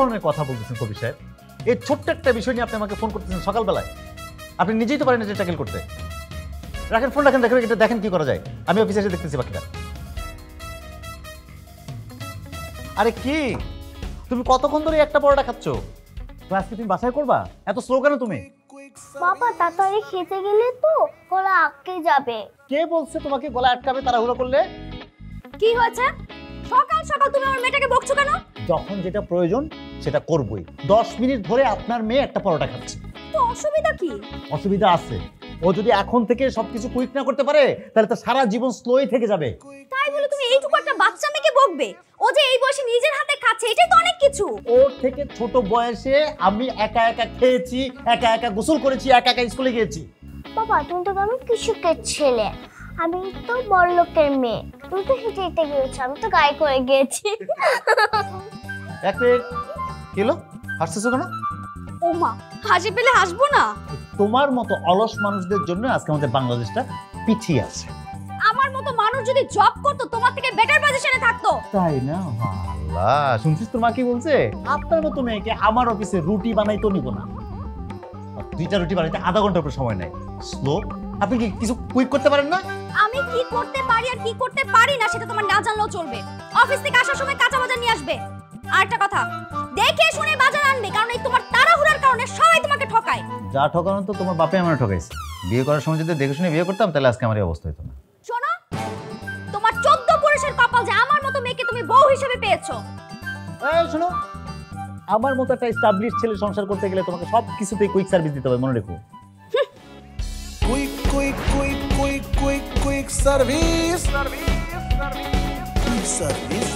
ধরনের কথা বলতেছেন কবির সাহেব? এই ছোট্ট একটা বিষয় নিয়ে আপনি আমাকে ফোন করতেছেন সকালবেলায়? আপনি নিজেই তো পারেন এটা ট্যাকেল করতে। রাখেন ফোন, রাখেন, দেখেন এটা, দেখেন কি করা যায়। আমি অফিসে এসে দেখতেছি বাকিটা। আরে কি তুমি কতক্ষণ ধরে একটা পরোটা খাচ্ছ? ক্লাস কি তুমি বাসায় করবা? এত স্লো কেন তুমি? বাবা তাড়াতাড়ি খেতে গেলে তো গলা আটকে যাবে। কে বলছে তোমাকে গলা আটকাবে তাড়াহুড়ো করলে? কি হয়েছে? সকাল সকাল তুমি আমার মেয়েটাকে বকছো কেন? যখন যেটা প্রয়োজন সেটা করবই। 10 মিনিট ধরে আপনার মেয়ে একটা পরোটা খাচ্ছে। তো অসুবিধা কি? অসুবিধা আছে। ও যদি এখন থেকে সবকিছু কুইক না করতে পারে তাহলে তো সারা জীবন স্লোই থেকে যাবে। তাই বলে তুমি এইটুকু একটা বাচ্চা মেয়েকে বকবে? ও যে এই বয়সে নিজের হাতে খাচ্ছে, এটাই তো অনেক কিছু। ওর থেকে ছোট বয়সে আমি একা একা খেয়েছি, একা একা গোসল করেছি, একা একা স্কুলে গিয়েছি। বাবা তুমি তো আমি কৃষকের ছেলে, আমি তো বড়লোকের মেয়ে। তুমি তো হেঁটে হেঁটে গিয়েছো, আমি তো গায়ে করে গিয়েছি। এক মিনিট, কিলো হাসতেছো কেন? ও মা, হাসি পেলে হাসবো না? তোমার মতো অলস মানুষদের জন্য আজকে আমাদের বাংলাদেশটা পিছিয়ে আছে। আমার মতো মানুষ যদি জব করতো তোমার থেকে বেটার পজিশনে থাকতো। তাই না? আল্লাহ, শুনছিস তোর মা কি বলছে? আপনার মতো মেয়েকে আমার অফিসে রুটি বানাইতো নিব না। 2টা রুটি বানাইতে আধা ঘন্টার উপর সময় নেয়। স্লো। আপনি কি কিছু কুইক করতে পারেন না? আমি কি করতে পারি আর কি করতে পারি না সেটা তোমার না জানলেও চলবে। অফিস থেকে আসার সময় কাঁচা বাজার নিয়ে আসবে। আর একটা কথা, দেখে শুনে বাজার আনবে, কারণ এই তোমার তাড়াহুড়ার কারণে সবাই তোমাকে ঠকায়। যা ঠকানো তো তোমার বাপে আমার ঠকাইছে। বিয়ে করার সময় যদি দেখে শুনে বিয়ে করতাম তাহলে আজকে আমার এই অবস্থা হতো না। শোনো, তোমার 14 পুরুষের কপাল যে আমার মতো মেয়েকে তুমি বউ হিসেবে পেয়েছো। এই শোনো, আমার মতো একটা এস্টাবলিশড ছেলে সংসার করতে গেলে তোমাকে সব কিছুতেই কুইক সার্ভিস দিতে হবে, মনে রেখো। Quick quick quick quick quick quick service, quick service,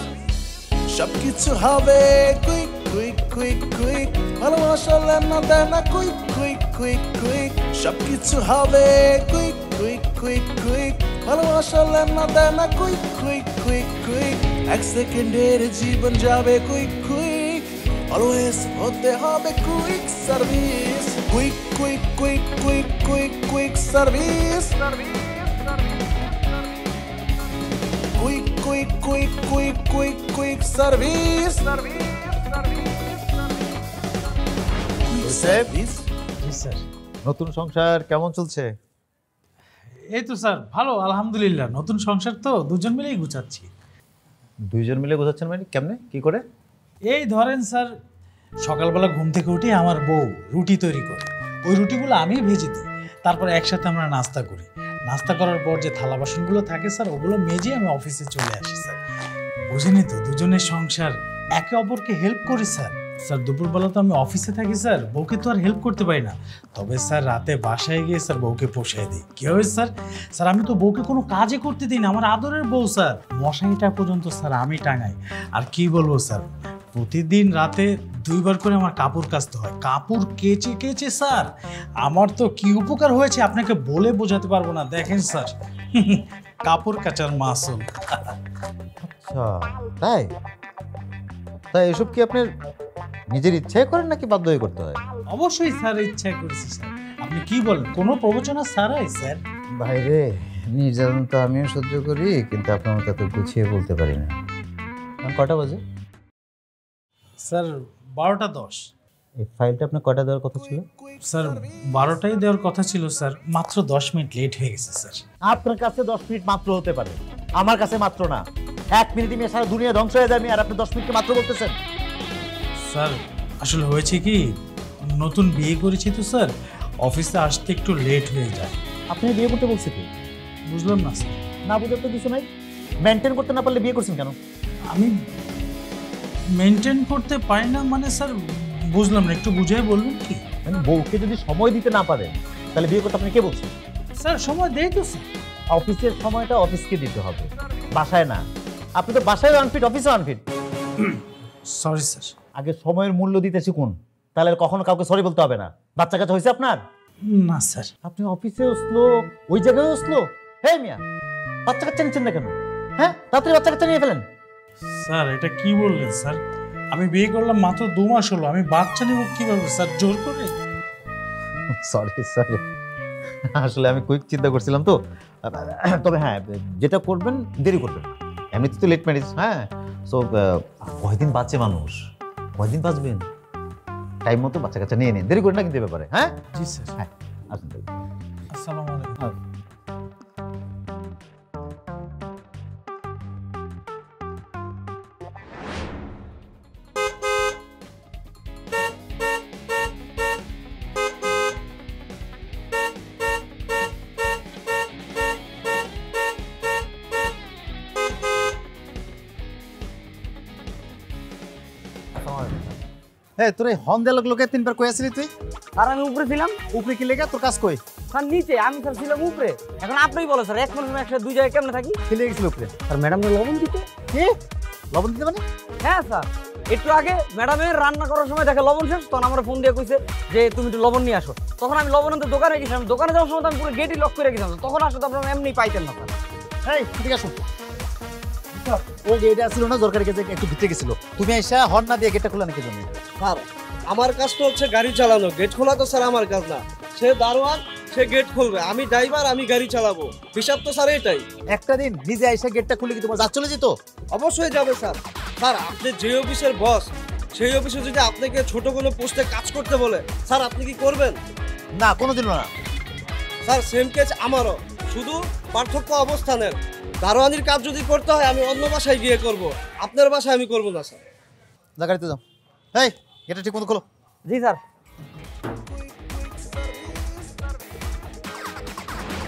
সবকিছু হবে কুইক কুইক কুইক কুইক, ভালোবাসা লেনা দেনা কুইক কুইক কুইক কুইক, সবকিছু হবে কুইক কুইক কুইক কুইক, ভালোবাসা লেনা দেনা কুইক কুইক কুইক কুইক, 1 সেকেন্ডের জীবন যাবে কুইক কুইক, অলওয়েজ হতে হবে quick service, quick quick quick quick quick quick service, quick quick quick quick quick quick service, service. জি sir. নতুন সংসার কেমন চলছে? এই তো স্যার ভালো, আলহামদুলিল্লাহ। নতুন সংসার তো দুজন মিলেই গুছাচ্ছি। দুইজন মিলে গোছাচ্ছেন মানে? কেমনে, কি করে? এই ধরেন স্যার, সকালবেলা ঘুম থেকে উঠে আমার বউ রুটি তৈরি করে, ওই রুটিগুলো আমি ভেজে দিই, তারপর একসাথে আমরা নাস্তা করি। নাস্তা করার পর যে থালা বাসনগুলো থাকে স্যার, ওগুলো মেজে আমি অফিসে চলে আসি স্যার। বুঝেনি তো, দুজনের সংসার, একে অপরকে হেল্প করি স্যার। স্যার দুপুরবেলা তো আমি অফিসে থাকি স্যার, বউকে তো আর হেল্প করতে পারি না। তবে স্যার রাতে বাসায় গিয়ে স্যার বউকে পোষায় দিই। কি হবে স্যার? স্যার আমি তো বউকে কোনো কাজে করতে দিই না, আমার আদরের বউ স্যার। মশারিটা পর্যন্ত স্যার আমি টাঙাই। আর কি বলবো স্যার, প্রতিদিন রাতে 2 বার করে আমার কাপড় কাচতে হয়। কাপড় কেচে কেচে স্যার আমার তো কি উপকার হয়েছে আপনাকে বলে বোঝাতে পারবো না। দেখেন স্যার, কাপড় কাচার মাসুল। আচ্ছা, তাই তাই এসব কি আপনার নিজের ইচ্ছায় করেন নাকি বাধ্য হয়ে করতে হয়? অবশ্যই স্যার ইচ্ছা করেছি স্যার। আপনি কি বলেন, কোনো প্রবচনা ছাড়াই স্যার? বাইরে নির্যাতন তো আমিও সহ্য করি, কিন্তু আপনার মতো এত গুছিয়ে বলতে পারি না। কটা বাজে? স্যার 12টা 10। এই ফাইলটা আপনার কটা দেওয়ার কথা ছিল? স্যার 12টাই দেওয়ার কথা ছিল স্যার, মাত্র 10 মিনিট লেট হয়ে গেছে স্যার। আপনার কাছে 10 মিনিট মাত্র হতে পারে, আমার কাছে মাত্র না। 1 মিনিটে নিয়ে সারা দুনিয়া ধ্বংস হয়ে যাবে, আর আপনি 10 মিনিটকে মাত্র বলতেছেন। স্যার আসলে হয়েছে কি, নতুন বিয়ে করেছি তো স্যার, অফিসে আসতে একটু লেট হয়ে যায়। আপনি বিয়ে করতে বলছি কি? বুঝলাম না স্যার। না বুঝতে তো কিছু নাই, মেনটেন করতে না পারলে বিয়ে করছেন কেন? আমি মেনটেন করতে পারি না মানে স্যার বুঝলাম না, একটু বুঝাই বলবেন কি? মানে বউকে যদি সময় দিতে না পারেন তাহলে বিয়ে করতে আপনি কে বলছেন? স্যার সময় দেই তো স্যার। অফিসের সময়টা অফিসকে দিতে হবে, বাসায় না। আপনি তো বাসায় আনফিট, অফিসে আনফিট। Sorry sir. আগে সময়ের মূল্য দিতে শিখুন, তাহলে কখনো কাউকে সরি বলতে হবে না। বাচ্চা কাচ্চা হয়েছে আপনার? না স্যার। আপনি অফিসেও স্লো, ওই জায়গায়ও স্লো। হ্যাঁ মিয়া, বাচ্চা কাচ্চা নিচ্ছেন না কেন? হ্যাঁ, তাড়াতাড়ি বাচ্চা কাচ্চা নিয়ে ফেলেন। স্যার এটা কি বললেন স্যার? আমি বিয়ে করলাম মাত্র 2 মাস হলো, আমি বাচ্চা নেব কিভাবে স্যার, জোর করে? সরি সরি, আসলে আমি কুইক চিন্তা করছিলাম তো। তবে হ্যাঁ, যেটা করবেন দেরি করবেন, এমনিতে তো লেট ম্যারেজ। হ্যাঁ, সো কয়দিন বাচ্চা মানুষ, কয়দিন বাঁচবেন? টাইম মতো বাচ্চা কাচ্চা নিয়ে নিন, দেরি করে না কিন্তু এ ব্যাপারে। হ্যাঁ জি স্যার। হ্যাঁ আসুন তাহলে। আসসালামু আলাইকুম। হ্যাঁ তোর এই হর্ন দেওয়ার লোকে 3 বার কই আসলি তুই? আর আমি উপরে ছিলাম, উপরে কি লেগে তোর কাজ কই? স্যার নিচে, আমি স্যার ছিলাম উপরে। এখন আপনিই বলো স্যার, এক মানুষ একসাথে দুই জায়গায় কেমনে থাকি? কি লেগেছিল উপরে? স্যার ম্যাডামের লবণ দিতে। কি লবণ দিতে মানে? হ্যাঁ স্যার, একটু আগে ম্যাডামের রান্না করার সময় দেখে লবণ শেষ, তখন আমার ফোন দিয়ে কইছে যে তুমি একটু লবণ নিয়ে আসো। তখন আমি লবণ আনতে দোকানে গেছিলাম, দোকানে যাওয়ার সময় তো আমি পুরো গেটই লক করে গেছিলাম, তখন আসলে তো আপনারা এমনি পাইতেন না স্যার। এই ঠিক আছে, ও গেটে আসছিল না, দরকারি কাজে একটু ভিতরে গেছিল, তুমি আইসা হর্ন না দিয়ে গেটটা খোলা নাকি জন্য? স্যার আমার কাজ তো হচ্ছে গাড়ি চালানো, গেট খোলা তো স্যার আমার কাজ না। সে দারোয়ান, সে গেট খুলবে, আমি ড্রাইভার, আমি গাড়ি চালাবো। হিসাব তো স্যার এটাই। একটা দিন নিজে আইসা গেটটা খুলে কি তোমার যা চলে যেত? অবশ্যই যাবে স্যার। স্যার আপনি যে অফিসের বস, সেই অফিসে যদি আপনাকে ছোট কোনো পোস্টে কাজ করতে বলে, স্যার আপনি কি করবেন? না কোনোদিনও না। স্যার সেম কেস আমারও, শুধু পার্থক্য অবস্থানের। দারোয়ানির কাজ যদি করতে হয় আমি অন্য বাসায় গিয়ে করব, আপনার বাসায় আমি করব না স্যার। যা গাড়িতে যাও। এই গেটটা ঠিক মতো খোলো। জি স্যার।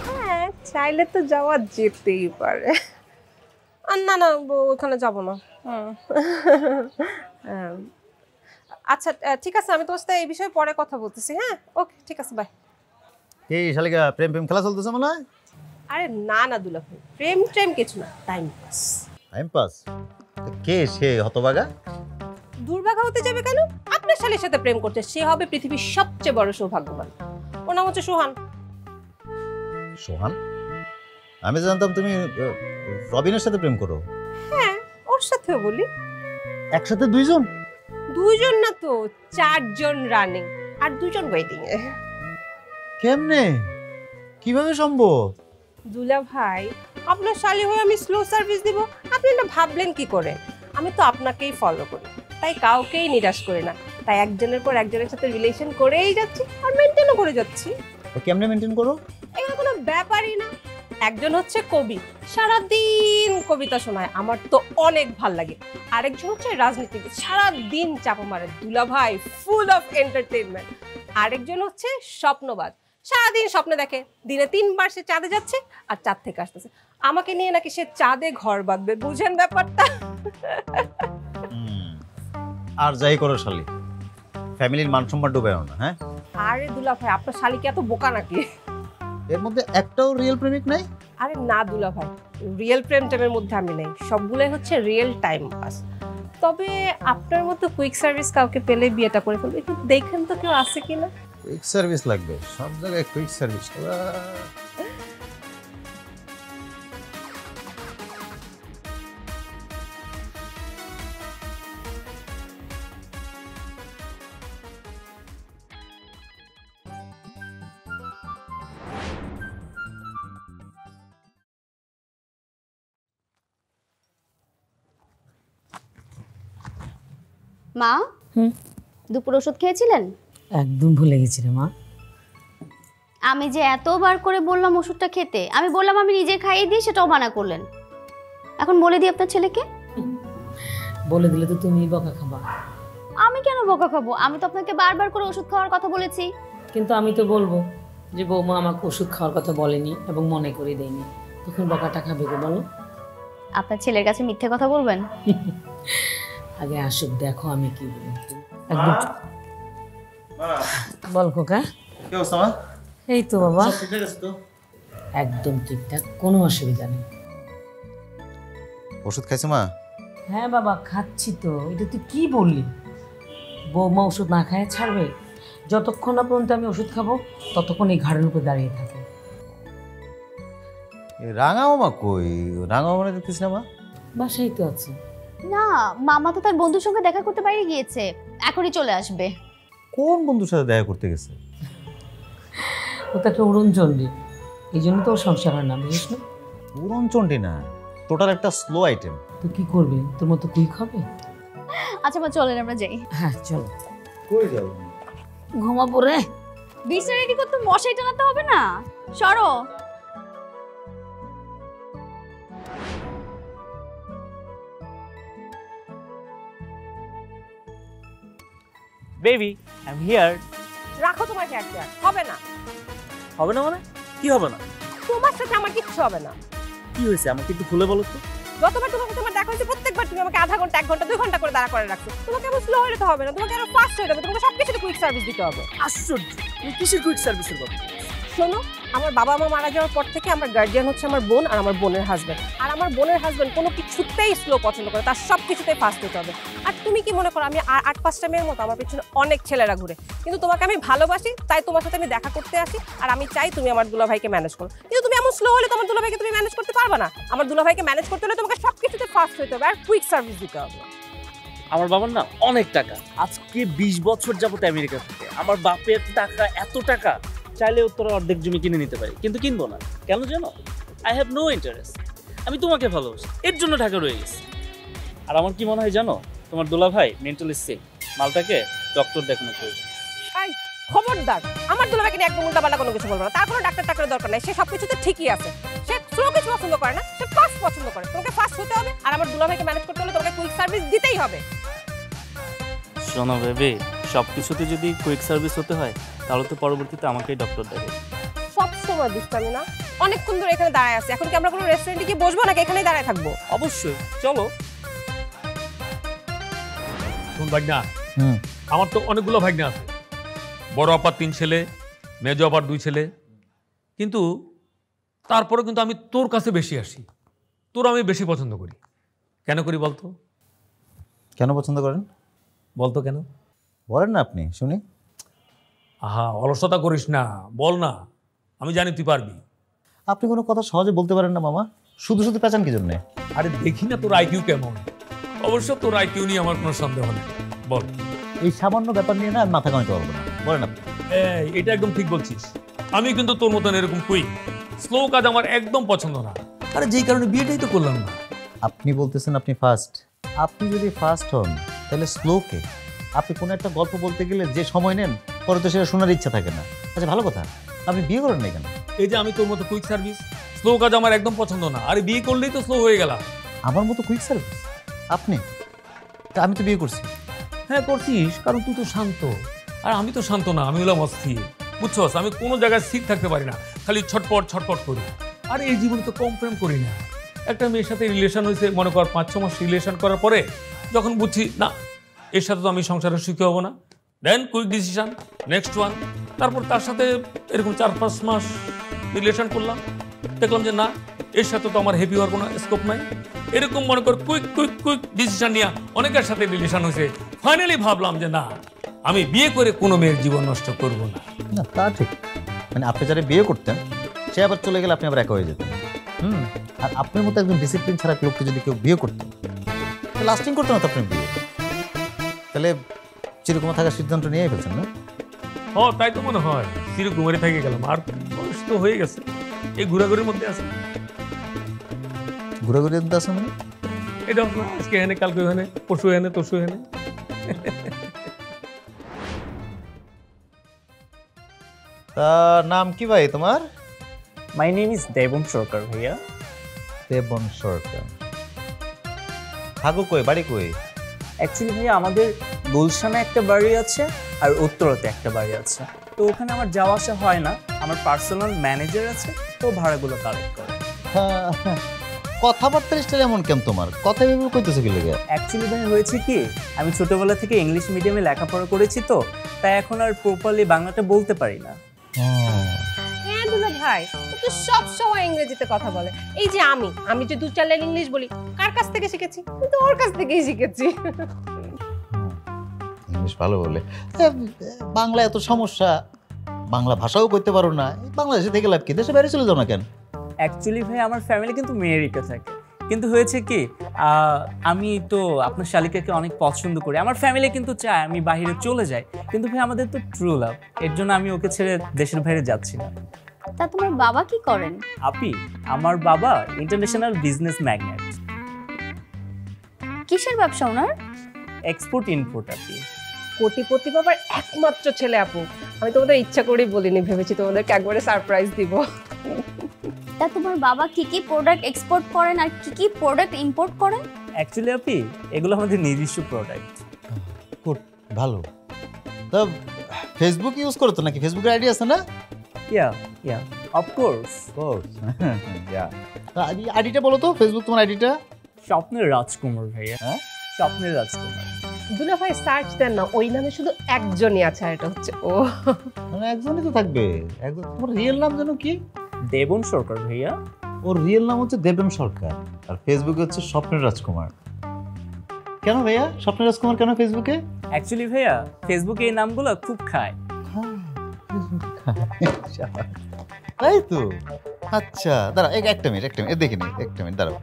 হ্যাঁ চাইলে তো যাওয়া যেতেই পারে। আর না না ওখানে যাব না। আচ্ছা ঠিক আছে, আমি তোমার সাথে এই বিষয়ে পরে কথা বলতেছি। হ্যাঁ ওকে ঠিক আছে, বাই। এই শালিকা প্রেম প্রেম খেলা চলতেছে মনে হয়? আরে না না দুলা ভাই, প্রেম ট্রেম কিছু না, টাইম পাস। Time pass? কে সে হতভাগা? দুর্ভাগা হতে যাবে কেন? আপনার শালীর সাথে প্রেম করছে, সে হবে পৃথিবীর সবচেয়ে বড় সৌভাগ্যবান। ওর নাম হচ্ছে সোহান। সোহান? আমি জানতাম তুমি রবিনের সাথে প্রেম করো। হ্যাঁ ওর সাথেও বলি। একসাথে দুইজন? দুইজন না তো, 4 জন রানিং আর 2 জন ওয়েটিং এ। কেমনে, কিভাবে সম্ভব? দুলা ভাই আপনার শালি হয়ে আমি স্লো সার্ভিস দিব, আপনি এটা ভাবলেন কি করে? আমি তো আপনাকেই ফলো করি, তাই কাউকেই নিরাশ করি না, তাই একজনের পর একজনের সাথে রিলেশন করেই যাচ্ছি আর মেনটেনও করে যাচ্ছি। তো কেমনে মেনটেন করো? এগুলো কোনো ব্যাপারই না। একজন হচ্ছে কবি, সারাদিন কবিতা শোনায়, আমার তো অনেক ভাল লাগে। আরেকজন হচ্ছে রাজনীতিবিদ, সারাদিন চাপা মারে, দুলা ভাই ফুল অফ এন্টারটেইনমেন্ট। আরেকজন হচ্ছে স্বপ্নবাজ, সারাদিন স্বপ্নে দেখে, দিনে 3 বার সে চাঁদে যাচ্ছে আর চাঁদ থেকে আসতেছে। আমাকে নিয়ে নাকি সে চাঁদে ঘর বাঁধবে, বুঝেন ব্যাপারটা? আর যাই করো শালি, ফ্যামিলির মান সম্মান ডুবে না। হ্যাঁ আরে দুলা ভাই আপনার শালি কি এত বোকা নাকি? এর মধ্যে একটাও রিয়েল প্রেমিক নাই? আরে না দুলা ভাই, রিয়েল প্রেম টেমের মধ্যে আমি নেই, সবগুলোই হচ্ছে রিয়েল টাইম পাস। তবে আপনার মতো কুইক সার্ভিস কাউকে পেলে বিয়েটা করে ফেলবে, একটু দেখেন তো কেউ আছে কিনা। কুইক সার্ভিস লাগবে সব জায়গায়, কুইক সার্ভিস। মা, দুপুর ওষুধ খেয়েছিলেন? একদম ভুলে গেছি রে মা। আমি যে এতবার করে বললাম ওষুধটা খেতে, আমি বললাম আমি নিজে খাইয়ে দিই, সেটাও মানা করলেন। এখন বলে দিই আপনার ছেলেকে। বলে দিলে তো তুমি বকা খাবা। আমি কেন বকা খাবো? আমি তো আপনাকে বারবার করে ওষুধ খাওয়ার কথা বলেছি। কিন্তু আমি তো বলবো যে বৌমা আমাকে ওষুধ খাওয়ার কথা বলেনি এবং মনে করে দেয়নি, তখন বকাটা খাবে গো বলো? আপনার ছেলের কাছে মিথ্যে কথা বলবেন? আগে আসুক, দেখো আমি কি বলি। একদম বল খোকা। কি অবস্থা মা? এই তো বাবা সব ঠিকঠাক আছে তো? একদম ঠিকঠাক, কোনো অসুবিধা নেই। ওষুধ খাইছো মা? হ্যাঁ বাবা খাচ্ছি তো। এটা তুই কি বললি? বৌমা ওষুধ না খায় ছাড়বে? যতক্ষণ না পর্যন্ত আমি ওষুধ খাবো ততক্ষণ এই ঘাড়ের উপর দাঁড়িয়ে থাকে। রাঙা মামা কই? রাঙা মামা দেখতেছি না মা। বাসায় তো আছে। না, মামা তো তার বন্ধুর সঙ্গে দেখা করতে বাইরে গিয়েছে, এখনই চলে আসবে। কোন বন্ধুর সাথে দেখা করতে গেছে? ও তো একটা উড়নচণ্ডী, এই জন্য তো ওর সংসার হয় না, বুঝিস না? উড়নচণ্ডী না, টোটাল একটা স্লো আইটেম। তো কি করবে? তোর মতো কুইক হবে? আচ্ছা মা চলেন আমরা যাই। হ্যাঁ চলো। কই যাও? ঘুমাবো রে। বিছানা রেডি করতে মশাই টানাতে হবে না, সরো। Baby I am here. রাখো তোমার হেয়ার কেয়ার, হবে না। হবে না মানে কি হবে না? তোমার সাথে আমার কিচ্ছু হবে না। কি হয়েছে আমাকে একটু খুলে বলো তো। গতবার তোমার সাথে আমার দেখা হয়েছে, প্রত্যেকবার তুমি আমাকে আধা ঘন্টা 1 ঘন্টা 2 ঘন্টা করে দাঁড়া করে রাখছো। তোমাকে আবার স্লো হলে তো হবে না, তোমাকে আরো ফাস্ট হতে হবে, তোমাকে সবকিছুতে কুইক সার্ভিস দিতে হবে। আশ্চর্য, তুমি কিসের কুইক সার্ভিসের কথা? শোনো, আমার বাবা মা মারা যাওয়ার পর থেকে আমার গার্ডিয়ান হচ্ছে আমার বোন আর আমার বোনের হাজবেন্ড। আর আমার বোনের হাজবেন্ড কোনো কিছুতেই স্লো পছন্দ করে, তার সব কিছুতেই ফাস্ট হতে হবে। আর তুমি কি মনে করো আমি 8-5টা মেয়ের মতো আমার পেছনে অনেক ছেলেরা ঘুরে? কিন্তু তোমাকে আমি ভালোবাসি, তাই তোমার সাথে আমি দেখা করতে আসি, আর আমি চাই তুমি আমার দুলাভাইকে ম্যানেজ করো। কিন্তু তুমি এমন স্লো হলে তোমার দুলাভাইকে তুমি ম্যানেজ করতে পারবে না। আমার দুলাভাইকে ম্যানেজ করতে হলে তোমাকে সব কিছুতে ফাস্ট হতে হবে আর কুইক সার্ভিস দিতে হবে। আমার বাবার না অনেক টাকা, আজকে 20 বছর যাবত আমেরিকা থেকে। আমার বাপের টাকা, এত টাকা চাইলে উত্তরে অর্ধেক জমি কিনে নিতে পারি, কিন্তু কিনবো না। কেন জানো? I have no interest. আমি তোমাকে ভালোবাসি, এর জন্য ঢাকা রয়ে গেছি। আর আমার কি মনে হয় জানো, তোমার দুলাভাই মেন্টালি সিক, মালটাকে ডক্টর দেখানো প্রয়োজন। এই খবরদার, আমার দুলাভাইকে নিয়ে একদম উল্টাপাল্টা কোনো কিছু বলবো না। তার কোনো ডাক্তার টাক্তারের দরকার নাই, সে সব কিছুতে ঠিকই আছে। সে স্লো কিছু পছন্দ করে না, সে ফাস্ট পছন্দ করে। তোমাকে ফাস্ট হতে হবে, আর আমার দুলাভাইকে ম্যানেজ করতে হলে তোমাকে কুইক সার্ভিস দিতেই হবে। শোনো বেবি, সব কিছুতে যদি কুইক সার্ভিস হতে হয় তাহলে তো পরবর্তীতে আমাকেই ডক্টর দেখে। সব সময় দুষ্টামি না, অনেকক্ষণ ধরে এখানে দাঁড়ায় আছি। এখন কি আমরা কোনো রেস্টুরেন্টে গিয়ে বসবো নাকি এখানেই দাঁড়ায় থাকবো? অবশ্যই চলো। শোন ভাগনা, আমার তো অনেকগুলো ভাগনা আছে। বড় আপার 3 ছেলে, মেজো আপার 2 ছেলে, কিন্তু তারপরে কিন্তু আমি তোর কাছে বেশি আসি, তোর আমি বেশি পছন্দ করি। কেন করি বলতো? কেন পছন্দ করেন বলতো কেন? বলেন না আপনি শুনি। আহা, অলসতা করিস না, বল না, আমি জানি তুই পারবি। আপনি কোনো কথা সহজে বলতে পারেন না মামা, শুধু শুধু পেঁচান কি জন্যে? আরে দেখি না তোর আইকিউ কেমন। অবশ্য তোর আইকিউ নিয়ে আমার কোনো সন্দেহ নেই, বল। এই সামান্য ব্যাপার নিয়ে না আমি মাথা কামাইতে পারবো না, বলেন আপনি। এটা একদম ঠিক বলছিস। আমি কিন্তু তোর মতন এরকম কুইক স্লো কাজ আমার একদম পছন্দ না। আরে যেই কারণে বিয়েটাই তো করলাম না। আপনি বলতেছেন আপনি ফার্স্ট, আপনি যদি ফার্স্ট হন তাহলে স্লোকে আপনি কোনো একটা গল্প বলতে গেলে যে সময় নেন পরে তো সেটা শোনার ইচ্ছা থাকে না। আচ্ছা ভালো কথা, আপনি বিয়ে করেন না কেন? এই যে আমি তোর মতো কুইক সার্ভিস স্লো কাজ আমার একদম পছন্দ না। আরে বিয়ে করলেই তো স্লো হয়ে গেল। আমার মতো কুইক সার্ভিস আপনি? তা আমি তো বিয়ে করছি। হ্যাঁ করছিস, কারণ তুই তো শান্ত, আর আমি তো শান্ত না, আমি হলাম অস্থির। বুঝছস, আমি কোনো জায়গায় স্থির থাকতে পারি না, খালি ছটপট ছটপট করি। আর এই জীবনে তো কম প্রেম করি না। একটা মেয়ের সাথে রিলেশন হয়েছে, মনে কর 5-6 মাস রিলেশন করার পরে যখন বুঝছি না এর সাথে তো আমি সংসারে সুখী হব না, দেন কুইক ডিসিশন, নেক্সট ওয়ান। তারপর তার সাথে এরকম 4-5 মাস রিলেশন করলাম, দেখলাম যে না এর সাথে তো আমার হ্যাপি হওয়ার কোনো স্কোপ নাই। এরকম মনে কর কুইক কুইক কুইক ডিসিশন নিয়ে অনেকের সাথে রিলেশন হয়েছে। ফাইনালি ভাবলাম যে না, আমি বিয়ে করে কোনো মেয়ের জীবন নষ্ট করব না। না তা ঠিক, মানে আপনি যারা বিয়ে করতেন সে আবার চলে গেলে আপনি আবার একা হয়ে যেতেন। আর আপনার মতো একজন ডিসিপ্লিন ছাড়া লোককে যদি কেউ বিয়ে করতেন লাস্টিং করতো না তো আপনার বিয়ে। তাহলে চিরকুমার থাকার সিদ্ধান্ত নিয়ে ফেলছেন না? ও তাই তো মনে হয়, চিরকুমারী থেকে গেলাম। আর বয়স তো হয়ে গেছে, এই ঘোরাঘুরির মধ্যে আছে। ঘোরাঘুরি আছে মানে এটা আজকে এনে, কালকে এনে, পরশু এনে, তরশু এনে। তা নাম কি ভাই তোমার? মাই নেম ইজ দেবন সরকার ভাইয়া। দেবন সরকার। থাকো কই, বাড়ি কই? অ্যাকচুয়ালি ভাইয়া আমাদের গুলশানে একটা বাড়ি আছে আর উত্তরাতে একটা বাড়ি আছে, তো ওখানে আমার যাওয়া আসা হয় না। আমার পার্সোনাল ম্যানেজার আছে, তো ভাড়াগুলো কালেক্ট করে। কথাবার্তা স্টাইল এমন কেন তোমার? কথা ভেবে কইতেছে কি লাগে? অ্যাকচুয়ালি ভাই হয়েছে কি, আমি ছোটবেলা থেকে ইংলিশ মিডিয়ামে লেখাপড়া করেছি, তো তাই এখন আর প্রপারলি বাংলাটা বলতে পারি না। হ্যাঁ দুলা ভাই, ও তো সব সময় ইংরেজিতে কথা বলে। এই যে আমি যে 2-4 লাইন ইংলিশ বলি, কার কাছ থেকে শিখেছি? কিন্তু ওর কাছ থেকেই শিখেছি। ইংলিশ ভালো বলে, বাংলা এত সমস্যা, বাংলা ভাষাও কইতে পারো না, বাংলাদেশে থেকে লাভ কি? দেশে বাইরে চলে যাও না কেন? অ্যাকচুয়ালি ভাই আমার ফ্যামিলি কিন্তু আমেরিকা থাকে, কিন্তু হয়েছে কি আমি তো আপনার শালিকাকে অনেক পছন্দ করি। আমার ফ্যামিলি কিন্তু চায় আমি বাইরে চলে যাই, কিন্তু ভাই আমাদের তো ট্রু লাভ, এর জন্য আমি ওকে ছেড়ে দেশের বাইরে যাচ্ছি না। তা তোমার বাবা কি করেন? আপি, আমার বাবা ইন্টারন্যাশনাল বিজনেস ম্যাগনেট। কিসের ব্যবসা ওনার? এক্সপোর্ট ইম্পোর্ট আপনি। কোটিপতি বাবার একমাত্র ছেলে আপু। আমি তোমাদের ইচ্ছা করেই বলিনি, ভেবেছি তোমাদেরকে একবারে সারপ্রাইজ দিব। তা তোমার বাবা কি কি প্রোডাক্ট এক্সপোর্ট করেন আর কি কি প্রোডাক্ট ইম্পোর্ট করেন? অ্যাকচুয়ালি আপনি এগুলো আমাদের নিজস্ব প্রোডাক্ট। ভালো। তা ফেসবুক ইউজ করো তো নাকি? ফেসবুকের আইডি আছে না? Yeah of course. আইডিটা বলো তো, ফেসবুক তোমার আইডিটা। স্বপ্নের রাজকুমার ভাইয়া। হ্যাঁ, স্বপ্নের রাজকুমার। দুলা ভাই সার্চ দেন না, ওই নামে শুধু একজনই আছে, আর এটা হচ্ছে ও। মানে একজনই তো থাকবে। একজন। তোমার রিয়েল নাম জানো কি? দেবন সরকার ভাইয়া। ওর রিয়েল নাম হচ্ছে দেবন সরকার, আর ফেসবুকে হচ্ছে স্বপ্নের রাজকুমার। কেন ভাইয়া স্বপ্নের রাজকুমার কেন ফেসবুকে? অ্যাকচুয়ালি ভাইয়া ফেসবুকে এই নামগুলো খুব খায়। তাই তো। আচ্ছা দাঁড়াও, একটা মিনিট দেখে নি, একটা মিনিট দাঁড়াও।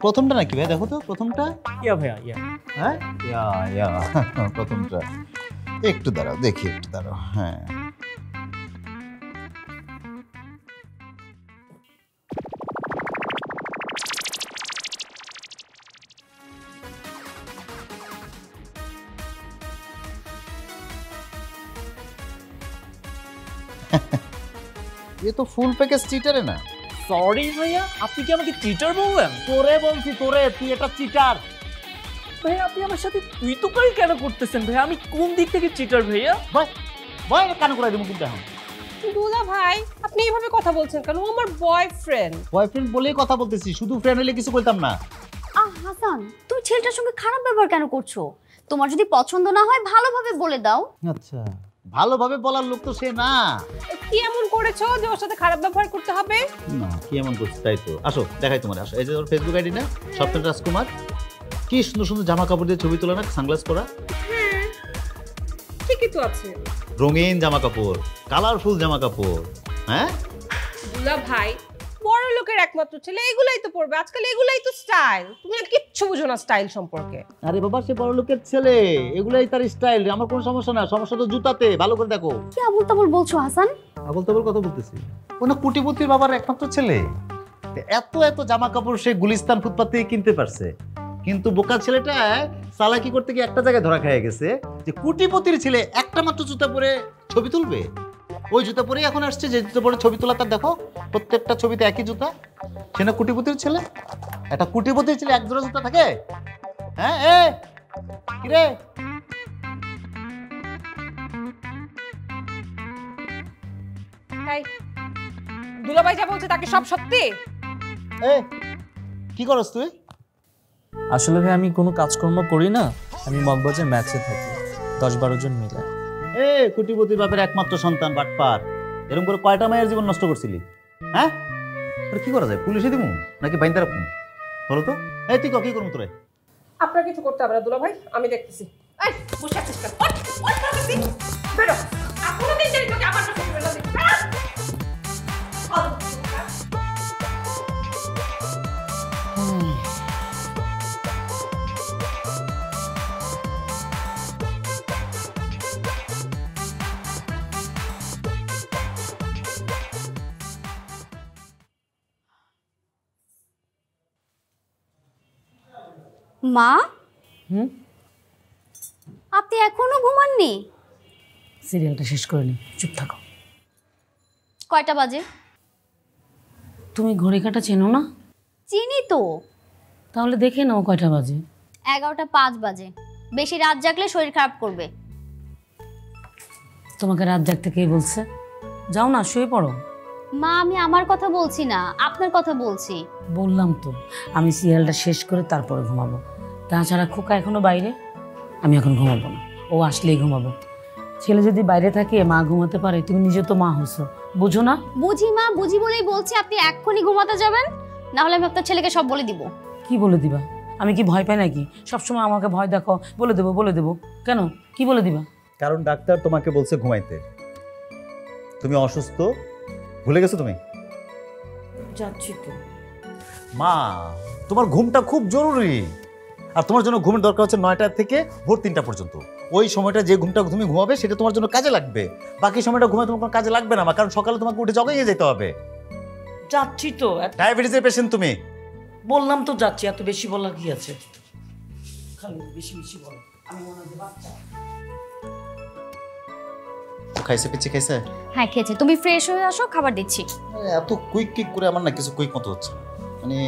প্রথমটা নাকি ভাই? দেখো তো প্রথমটা। ইয়া ভাইয়া, ইয়া। হ্যাঁ, ইয়া প্রথমটা। একটু দাঁড়াও দেখি, একটু দাঁড়াও। হ্যাঁ, ये तो ফুল প্যাকেজ চিটারে না। সরি ভাইয়া, আপনি কি আমাকে চিটার বললেন? তোরে বলছি, তোরে, তুই এটা চিটার। ভাই আপনি আমার সাথে তুই তো কই কেন করতেছেন ভাই? আমি কোন দিক থেকে চিটার ভাইয়া? ভাই কান করে দিমু কিন্তু এখন। দুলা ভাই আপনি এইভাবে কথা বলছেন কেন? ও আমার বয়ফ্রেন্ড। বয়ফ্রেন্ড বলেই কথা বলতেছি, শুধু ফ্রেন্ড হলে কিছু বলতাম না। হাসান, তুমি ছেলেটার সঙ্গে খারাপ ব্যবহার কেন করছো? তোমার যদি পছন্দ না হয় ভালোভাবে বলে দাও। আচ্ছা, ভালোভাবে বলার লোক তো সে না। কি এমন করেছো যে ওর সাথে খারাপ ব্যবহার করতে হবে? না, কি এমন করছে তাই তো। আসো দেখাই তোমার, আসো। এই যে ওর ফেসবুক আইডি না, স্বপ্নের রাজকুমার। কি সুন্দর সুন্দর জামা কাপড় দিয়ে ছবি তোলা না, সানগ্লাস পরা। হ্যাঁ ঠিকই তো আছে। রঙিন জামা কাপড়, কালারফুল জামা কাপড়। হ্যাঁ দুলা ভাই বড় লোকের একমাত্র ছেলে, এগুলাই তো পড়বে আজকাল, এগুলাই তো স্টাইল। তুমি আর কিচ্ছু বুঝো না স্টাইল সম্পর্কে। আরে বাবা, সে বড় লোকের ছেলে, এগুলাই তার স্টাইল। আমার কোনো সমস্যা না, সমস্যা তো জুতাতে। ভালো করে দেখো। কি আবুল তাবুল বলছো হাসান? আবুল তাবুল কথা বলতেছি? ও না কোটিপতির বাবার একমাত্র ছেলে। এত এত জামা কাপড় সে গুলিস্তান ফুটপাত থেকে কিনতে পারছে, কিন্তু বোকা ছেলেটা চালাকি করতে গিয়ে একটা জায়গায় ধরা খেয়ে গেছে যে কোটিপতির ছেলে একটা মাত্র জুতা পরে ছবি তুলবে। ওই জুতা পরেই এখন আসছে, যে জুতা পরে ছবি তোলা তার দেখো প্রত্যেকটা ছবিতে একই জুতা। সে না কোটিপতির ছেলে? একটা কোটিপতির ছেলে এক জোড়া জুতা থাকে? হ্যাঁ, কিরে দুলা ভাই যা বলছে তাকে সব সত্যি? কি করস তুই? আসলে ভাই আমি কোনো কাজকর্ম করি না, আমি মগবাজার ম্যাচে থাকি 10-12 জন মিলে। কোটিপতির বাপের একমাত্র সন্তান বাটপার, এরকম করে কয়টা মায়ের জীবন নষ্ট করছিলি? হ্যাঁ, কি করা যায়? পুলিশে দিব নাকি বাইন্দা রাখুন বলো তো? তুই কি করবো তোরে? আপনার কিছু করতে হবে না দুলা ভাই, আমি দেখতেছি। এই বসে আছিস কেন? বেরো। এখনো দিন দেরি তোকে আমার কাছে বেরো দিই। মা, আপনি এখনো ঘুমাননি? সিরিয়ালটা শেষ করে নি, চুপ থাকো। কয়টা বাজে? তুমি ঘড়ি কাঁটা চেনো না? চিনি তো। তাহলে দেখে নাও কয়টা বাজে। 11:05 বাজে। বেশি রাত জাগলে শরীর খারাপ করবে। তোমাকে রাত জাগতে কে বলছে? যাও না, শুয়ে পড়ো। মা, আমি আমার কথা বলছি না, আপনার কথা বলছি। বললাম তো আমি সিরিয়ালটা শেষ করে তারপরে ঘুমাবো। তাছাড়া খোকা এখনো বাইরে, আমি এখন ঘুমাবো না, ও আসলেই ঘুমাবো। ছেলে যদি বাইরে থাকে মা ঘুমাতে পারে, তুমি নিজে তো মা হইছো, বুঝো না? বুঝি মা, বুঝি বলেই বলছি আপনি এক্ষুনি ঘুমাতে যাবেন, না হলে আমি আপনার ছেলেকে সব বলে দিব। কি বলে দিবা? আমি কি ভয় পাই নাকি? সবসময় আমাকে ভয় দেখো, বলে দেবো। কেন, কি বলে দিবা? কারণ ডাক্তার তোমাকে বলছে ঘুমাইতে। তুমি অসুস্থ, ভুলে গেছো তুমি? যাচ্ছি তো। মা, তোমার ঘুমটা খুব জরুরি, আর তোমার জন্য ঘুমের দরকার হচ্ছে 9টা থেকে ভোর 3টা পর্যন্ত। ওই সময়টা যে ঘুমটা তুমি ঘুমাবে সেটা তোমার জন্য কাজে লাগবে। বাকি সময়টা ঘুমায় তোমার কোনো কাজে লাগবে না মা, কারণ সকালে তোমাকে উঠে জগিংয়ে যেতে হবে। যাচ্ছি তো। ডায়াবেটিসের পেশেন্ট তুমি। বললাম তো যাচ্ছি, এত বেশি বলার কি আছে? খালি বেশি বেশি বলে আমি মনে হয় বাচ্চা। খাইছে পিচ্ছি খাইছে? হ্যাঁ খেয়েছে, তুমি ফ্রেশ হয়ে আসো, খাবার দিচ্ছি। এত কুইক করে আমার না কিছু কুইক মতো হচ্ছে, মানে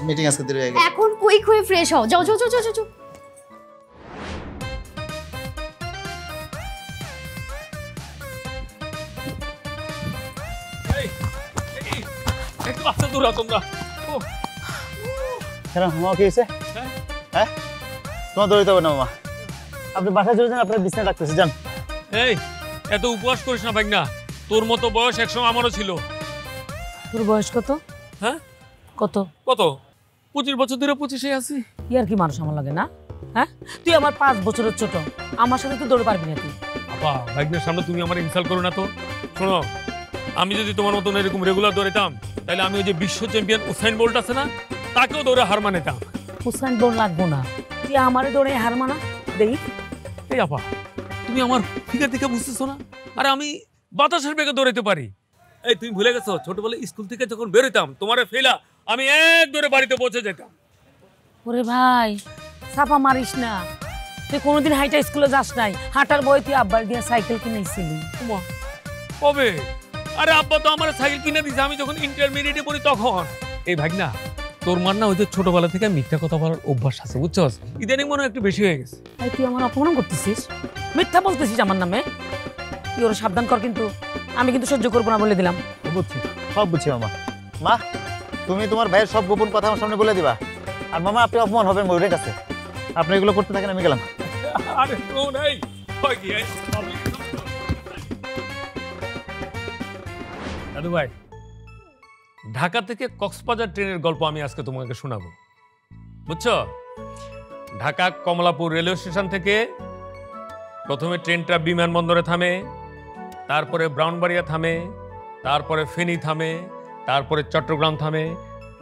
মিটিং আজকে দেরি হয়ে গেছে। এখন কুইক হয়ে ফ্রেশ হও, যাও যাও যাও যাও যাও। একটু আস্তে দূরা তোমরা। কেন মামা কি হয়েছে? হ্যাঁ তোমার দৌড়িতে হবে না মামা, আপনি বাসায় চলে যান, আপনার বিছানায় রাখতেছি, যান। এই এত উপহাস করিস না ভাই না, তোর মতো বয়স একসময় আমারও ছিল। তোর বয়স কত? হ্যাঁ কত? কত? 25 বছর ধরে 25-এ আছি। ইয়ার কি মানুষ আমার লাগে না? হ্যাঁ তুই আমার 5 বছরের ছোট, আমার সাথে তুই দৌড়ে পারবি না তুই? আপা ভাইগনের সামনে তুমি আমার ইনসাল্ট করো না তো। শোনো, আমি যদি তোমার মতন এরকম রেগুলার দৌড়াতাম তাহলে আমি ওই যে বিশ্ব চ্যাম্পিয়ন উসাইন বোল্ট আছে না, তাকেও দৌড়ে হার মানাতাম। হুসাইন বোল্ট লাগবো না, তুই আমারে দৌড়ে হার মানা দেই। এই আপা তুমি আমার ফিগার দেখে বুঝতেছো না? আরে আমি বাতাসের বেগে দৌড়াতে পারি। এই তুমি ভুলে গেছো ছোটবেলায় স্কুল থেকে যখন বেরোতাম তোমারে ফেলা আমি এক দৌড়ে বাড়িতে পৌঁছে যেতাম। ওরে ভাই ছাপা মারিস না, তুই কোনোদিন হাইটা স্কুলে যাস নাই, হাঁটার বই তুই আব্বার দিয়ে সাইকেল কিনেছিলি। কবে? আরে আব্বা তো আমার সাইকেল কিনে দিয়েছে আমি যখন ইন্টারমিডিয়েটে পড়ি তখন। এই ভাই না তোর মার না ওই যে ছোটবেলা থেকে মিথ্যা কথা বলার অভ্যাস আছে বুঝছস, ইদানিং মনে হয় একটু বেশি হয়ে গেছে। তুই আমার অপমান করতেছিস, মিথ্যা বলতেছিস আমার নামে, তুই ওরা সাবধান কর কিন্তু, আমি কিন্তু সহ্য করবো না বলে দিলাম। বুঝছি, সব বুঝছি মামা। মা তুমি তোমার ভাইয়ের সব গোপন কথা আমার সামনে বলে দিবা, আর মামা আপনি অপমান হবেন ময়ূরের কাছে, আপনি এগুলো করতে থাকেন, আমি গেলাম। আরে শোন, এই হয় কি দাদু ভাই, ঢাকা থেকে কক্সবাজার ট্রেনের গল্প আমি আজকে তোমাকে শোনাবো বুঝছো। ঢাকা কমলাপুর রেলওয়ে স্টেশন থেকে প্রথমে ট্রেনটা বিমানবন্দরে থামে, তারপরে ব্রাউনবাড়িয়া থামে, তারপরে ফেনী থামে, তারপরে চট্টগ্রাম থামে,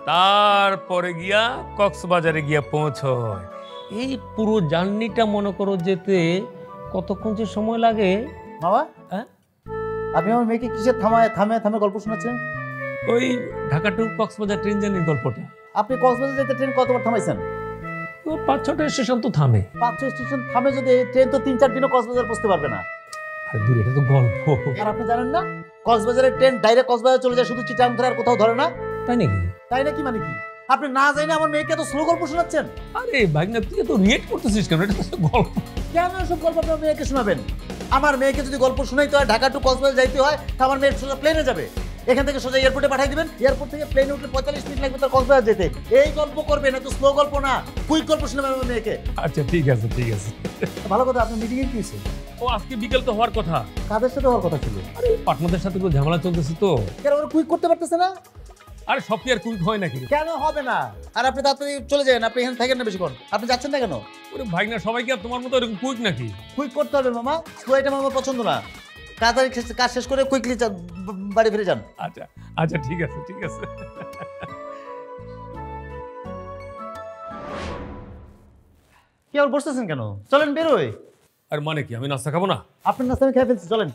তারপরে গিয়া কক্সবাজারে গিয়া পৌঁছয়। এই পুরো জার্নিটা মনে করো যেতে কতক্ষণ যে সময় লাগে। মামা হ্যাঁ আপনি আমার মেয়েকে কিসের থামে থামে গল্প শোনাচ্ছেন? ওই ঢাকা টু কক্সবাজার ট্রেন জার্নির গল্পটা। আপনি কক্সবাজার যেতে ট্রেন কতবার থামাইছেন? 5-6টা স্টেশন তো থামে। 5-6 স্টেশন থামে যদি ট্রেন তো 3-4 দিনও কক্সবাজার পৌঁছতে পারবে না। আর দূরে, এটা তো গল্প। আর আপনি জানেন না কক্সবাজারের ট্রেন ডাইরেক্ট কক্সবাজার চলে যায়, শুধু চিটাং ধরে আর কোথাও ধরে না। তাই নাকি? তাই নাকি মানে কি? আপনি না জানেন আমার মেয়েকে এত স্লো গল্প শোনাচ্ছেন? আরে ভাই না তুই তো রিয়েক্ট করতেছিস কেন? এটা তো গল্প। কেন সব গল্প আপনার মেয়েকে শোনাবেন? আমার মেয়েকে যদি গল্প শোনাইতে হয় ঢাকা টু কক্সবাজার যাইতে হয়, তা আমার মেয়ে সোজা প্লেনে যাবে, এখান থেকে সোজা এয়ারপোর্টে পাঠিয়ে দিবেন, এয়ারপোর্ট থেকে প্লেনে উঠলে 45 মিনিট লাগবে তার কক্সবাজার যেতে। এই গল্প করবে না তো, স্লো গল্প না, কুইক গল্প শোনাবেন আমার মেয়েকে। আচ্ছা ঠিক আছে ঠিক আছে। ভালো কথা, আপনি মিটিং এ কি হয়েছে? ও আজকে বিকেল তো হওয়ার কথা। কাদের সাথে হওয়ার কথা ছিল? আরে পার্টনারদের সাথে কোনো ঝামেলা চলতেছে তো। কেন ওরা কুইক করতে পারতেছে না? আরে সব কি আর কুইক হয় নাকি? কেন হবে না? আর আপনি তাড়াতাড়ি চলে যান, আপনি এখানে থাকেন না বেশিক্ষণ, আপনি যাচ্ছেন না কেন? ওরে ভাই না সবাই কি আর তোমার মতো এরকম কুইক নাকি? কুইক করতে হবে মামা, স্লো আইটেম আমার পছন্দ না। তাড়াতাড়ি কাজ শেষ করে কুইকলি বাড়ি ফিরে যান। আচ্ছা আচ্ছা ঠিক আছে ঠিক আছে। কি আর বসতেছেন কেন? চলেন বেরোয়। আর মানে কি আমি নাস্তা খাবো না? আপনার নাস্তা আমি খেয়ে ফেলছি, চলেন।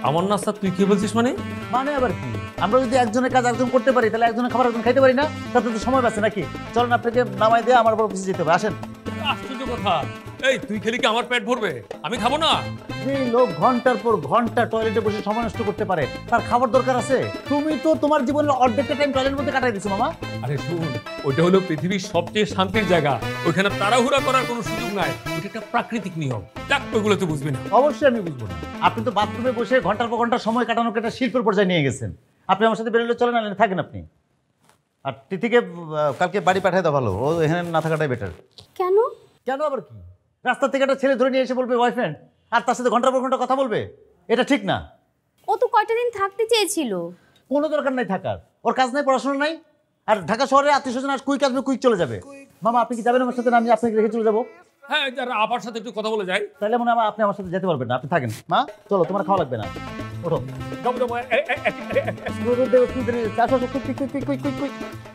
আমার নাস্তা তুই খেয়ে বলছিস মানে? মানে আবার কি? আমরা যদি একজনের কাজ একজন করতে পারি তাহলে একজনের খাবার একজন খাইতে পারি না? তাতে তো সময় বাঁচে নাকি? চলেন আপনাকে নামাই দিয়ে আমার বড় অফিসে যেতে হবে, আসেন। আশ্চর্য কথা, এই তুই খেলে কি আমার পেট ভরবে? আমি খাবো না। যে লোক ঘন্টার পর ঘন্টা টয়লেটে বসে সময় নষ্ট করতে পারে তার খাবার দরকার আছে? তুমি তো তোমার জীবনের অর্ধেকটা টাইম টয়লেটের মধ্যে কাটাই দিছো মামা। আরে শুন, ওইটা হলো পৃথিবীর সবচেয়ে শান্তির জায়গা, ওইখানে তাড়াহুড়া করার কোনো সুযোগ নাই, ওটা একটা প্রাকৃতিক নিয়ম। দেখ ওইগুলো তো বুঝবি না। অবশ্যই আমি বুঝবো না। আপনি তো বাথরুমে বসে ঘন্টার পর ঘন্টা সময় কাটানোকে একটা শিল্পের পর্যায়ে নিয়ে গেছেন। আপনি আমার সাথে বেরোলে চলেন, না থাকেন আপনি। আর তিথিকে কালকে বাড়ি পাঠিয়ে দাও, ভালো, ও এখানে না থাকাটাই বেটার। কেন? কেন আবার কি? রাস্তা থেকে একটা ছেলে ধরে নিয়ে এসে বলবে বয়ফ্রেন্ড, আর তার সাথে ঘন্টার পর ঘন্টা কথা বলবে, এটা ঠিক না। ও তো কয়টা দিন থাকতে চেয়েছিল। কোনো দরকার নাই থাকার, ওর কাজ নাই, পড়াশোনা নাই, আর ঢাকা শহরে আত্মীয় স্বজন আর কুইক আসবে, কুইক চলে যাবে। মামা আপনি কি যাবেন আমার সাথে? না আমি আপনাকে রেখে চলে যাবো? হ্যাঁ যারা আপার সাথে একটু কথা বলে যাই। তাহলে মনে হয় আপনি আমার সাথে যেতে পারবেন না, আপনি থাকেন। মা চলো, তোমার খাওয়া লাগবে না, ওঠো।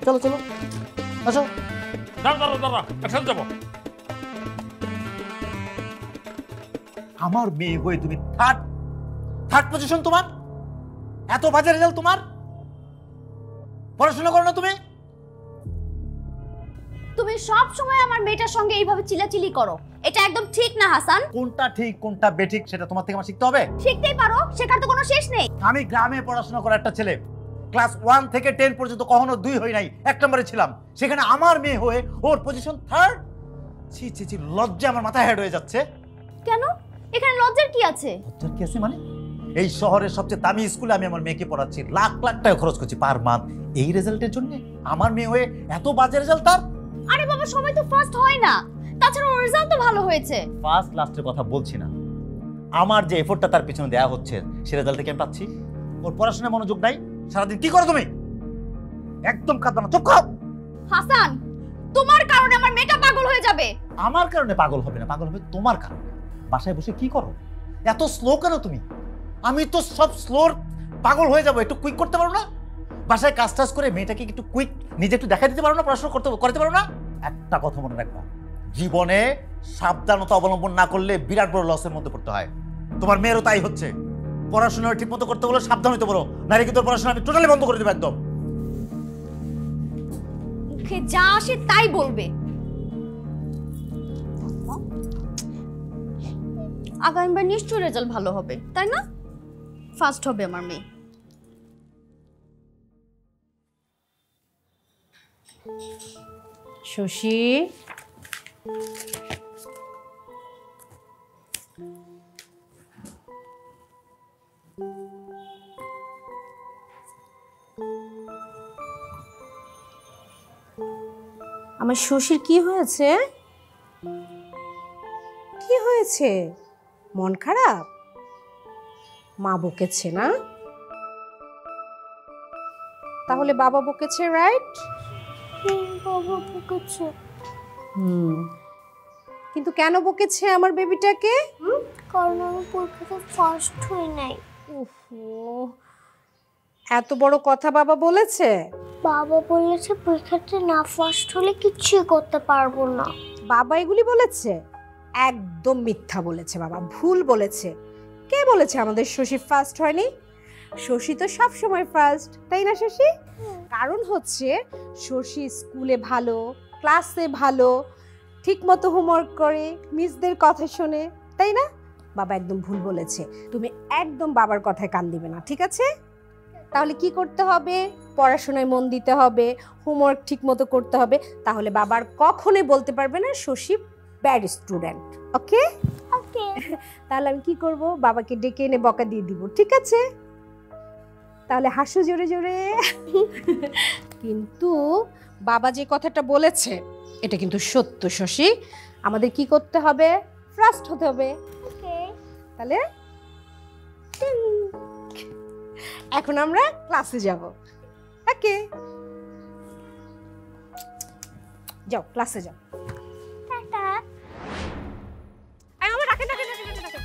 চলো চলো আসো। একসাথে যাবো। আমার মেয়ে হয়ে তুমি থার্ড পজিশন, তোমার এত বাজে রেজাল্ট, তোমার পড়াশোনা করো না তুমি? তুমি সব সময় আমার মেয়েটার সঙ্গে এইভাবে চিল্লাচিল্লি করো, এটা একদম ঠিক না হাসান। কোনটা ঠিক কোনটা বেঠিক সেটা তোমার থেকে আমার শিখতে হবে। শিখতেই পারো, শেখার তো কোনো শেষ নেই। আমি গ্রামে পড়াশোনা করা একটা ছেলে, ক্লাস 1 থেকে 10 পর্যন্ত কখনো 2 হই নাই, 1 নম্বরে ছিলাম। সেখানে আমার মেয়ে হয়ে ওর পজিশন 3rd। ছি ছি ছি, লজ্জা আমার মাথা হেড হয়ে যাচ্ছে। কেন? এখানে লজ্জার কি আছে? লজ্জার কি আছে মানে? এই শহরের সবচেয়ে দামি স্কুলে আমি আমার মেয়েকে পড়াচ্ছি, লাখ লাখ টাকা খরচ করছি পার মান্থ। এই রেজাল্টের জন্য আমার মেয়ে হয়ে এত বাজে রেজাল্ট তার? আরে বাবা, সবাই তো ফার্স্ট হয় না, তাছাড়া ওর রেজাল্ট তো ভালো হয়েছে। ফার্স্ট লাস্টের কথা বলছি না, আমার যে এফোর্টটা তার পিছনে দেয়া হচ্ছে সে রেজাল্ট থেকে আমি পাচ্ছি। ওর পড়াশোনায় মনোযোগ নাই, সারাদিন কি করো তুমি? একদম কাঁদবা না, চুপ করো। হাসান, তোমার কারণে আমার মেয়েটা পাগল হয়ে যাবে। আমার কারণে পাগল হবে না, পাগল হবে তোমার কারণে। বাসায় বসে কি করো? এত স্লো কেন তুমি? আমি তো সব স্লোর পাগল হয়ে যাবো, একটু কুইক করতে পারো না? বাসায় কাজ টাজ করে মেয়েটাকে একটু কুইক নিজে একটু দেখা দিতে পারো না? পড়াশোনা করতে পারো না? একটা কথা মনে রাখবা, জীবনে সাবধানতা অবলম্বন না করলে বিরাট বড় লসের মধ্যে পড়তে হয়। তোমার মেয়েরও তাই হচ্ছে। পড়াশোনা ঠিক মতো করতে বলো, সাবধান হতে বলো, নারী কিন্তু পড়াশোনা আমি টোটালি বন্ধ করে দেবো একদম। মুখে যা আসে তাই বলবে। আগামীবার নিশ্চয়ই রেজাল্ট ভালো হবে, তাই না? ফার্স্ট হবে আমার মেয়ে। শশী, আমার শশীর কি হয়েছে? কি হয়েছে? মন খারাপ? মা বকেছে না? তাহলে বাবা বকেছে, রাইট? বাবা বকেছে। কিন্তু কেন বকেছে আমার বেবিটাকে? কারণ আমি পরীক্ষাতে ফার্স্ট হই নাই। এত বড় কথা বাবা বলেছে? বাবা বলেছে পরীক্ষাতে না ফার্স্ট হলে কিছুই করতে পারবো না। বাবা এগুলি বলেছে? একদম মিথ্যা বলেছে বাবা, ভুল বলেছে। কে বলেছে আমাদের শশী ফার্স্ট হয়নি? শশী তো সব সময় ফার্স্ট, তাই না শশী? কারণ হচ্ছে শশী স্কুলে ভালো, ক্লাসে ভালো, ঠিকমতো হোমওয়ার্ক করে, মিসদের কথা শোনে, তাই না? বাবা একদম ভুল বলেছে। তুমি একদম বাবার কথায় কান দিবে না, ঠিক আছে? তাহলে কি করতে হবে? পড়াশোনায় মন দিতে হবে, হোমওয়ার্ক ঠিকমতো করতে হবে, তাহলে বাবার কখনোই বলতে পারবে না শশী ব্যাড স্টুডেন্ট। ওকে ওকে। তাহলে আমি কি করব? বাবাকে ডেকে এনে বকা দিয়ে দিব, ঠিক আছে? তাহলে হাসো জোরে জোরে। কিন্তু বাবা যে কথাটা বলেছে এটা কিন্তু সত্য শশী। আমাদের কি করতে হবে? ফার্স্ট হতে হবে। ওকে। তাহলে এখন আমরা ক্লাসে যাব। ওকে, যাও ক্লাসে যাও। টাটা। আই মামা, রাখেন রাখেন রাখেন রাখেন।